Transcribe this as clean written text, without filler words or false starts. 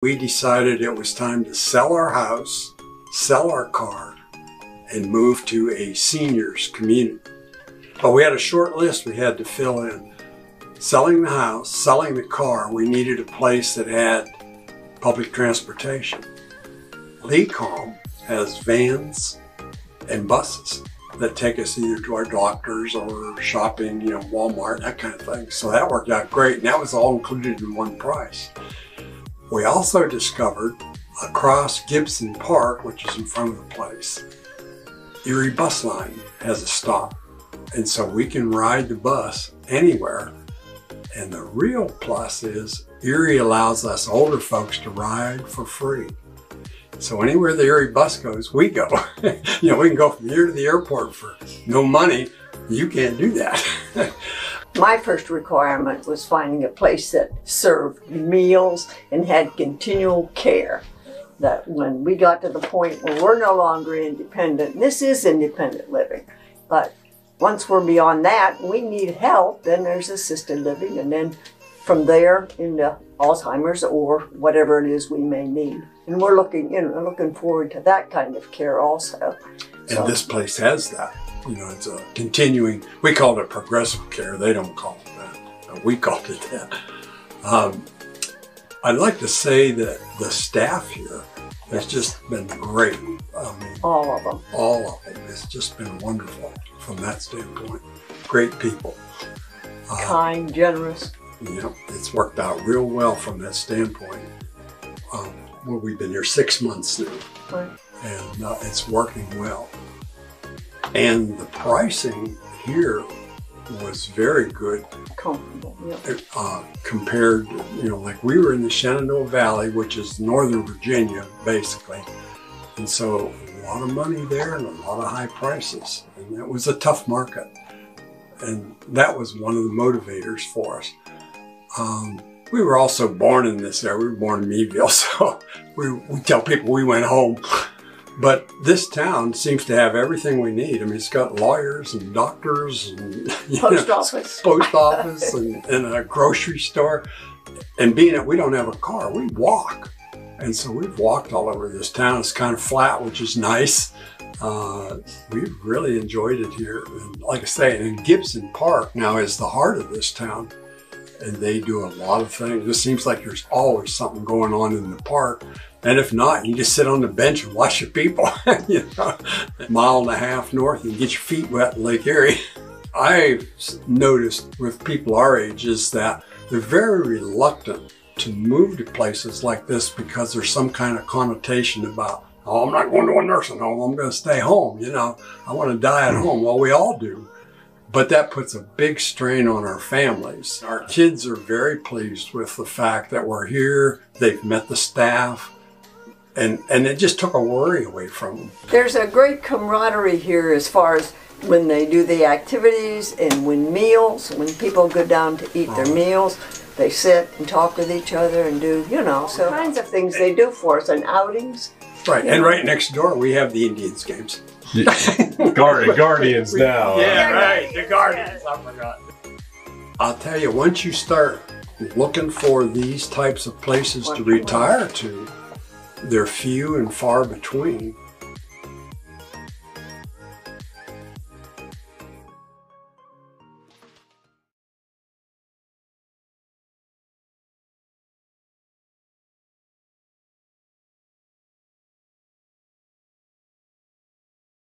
We decided it was time to sell our house, sell our car, and move to a seniors community. But we had a short list we had to fill in. Selling the house, selling the car, we needed a place that had public transportation. LECOM has vans and buses that take us either to our doctors or shopping, Walmart, that kind of thing. So that worked out great, and that was all included in one price. We also discovered across Gibson Park, which is in front of the place, Erie bus line has a stop. And so we can ride the bus anywhere. And the real plus is Erie allows us older folks to ride for free. So anywhere the Erie bus goes, we go. We can go from here to the airport for no money. You can't do that. My first requirement was finding a place that served meals and had continual care. That when we got to the point where we're no longer independent, this is independent living, but once we're beyond that, we need help, then there's assisted living, and then from there into Alzheimer's or whatever it is we may need. And we're looking forward to that kind of care also. And this place has that. It's a continuing, we call it progressive care. They don't call it that. We called it that. I'd like to say that the staff here has just been great. All of them. All of them. It's just been wonderful from that standpoint. Great people. Kind, generous. It's worked out real well from that standpoint. We've been here 6 months now, right. And it's working well. And the pricing here was very good. Comfortable, yeah. Compared, like we were in the Shenandoah Valley, which is Northern Virginia, basically. And so a lot of money there and a lot of high prices. And it was a tough market. And that was one of the motivators for us. We were also born in this area. We were born in Meadville, so we tell people we went home. But this town seems to have everything we need. It's got lawyers and doctors and post office and a grocery store. And being that we don't have a car, we walk. And so we've walked all over this town. It's kind of flat, which is nice. We've really enjoyed it here. And like I say, and Gibson Park now is the heart of this town. And they do a lot of things. It seems like there's always something going on in the park. And if not, you just sit on the bench and watch the people. A mile and a half north, you can get your feet wet in Lake Erie. I've noticed with people our age is that they're very reluctant to move to places like this because there's some kind of connotation about, oh, I'm not going to a nursing home, I'm going to stay home. I want to die at home. Well, we all do. But that puts a big strain on our families. Our kids are very pleased with the fact that we're here, they've met the staff, and it just took a worry away from them. There's a great camaraderie here as far as when they do the activities and when people go down to eat their meals, they sit and talk with each other and do, so kinds of things they do for us and outings. Right, and right next door we have the Indians games. Guardians now. Yeah, right, the Guardians, I forgot. I'll tell you, once you start looking for these types of places to retire to, they're few and far between.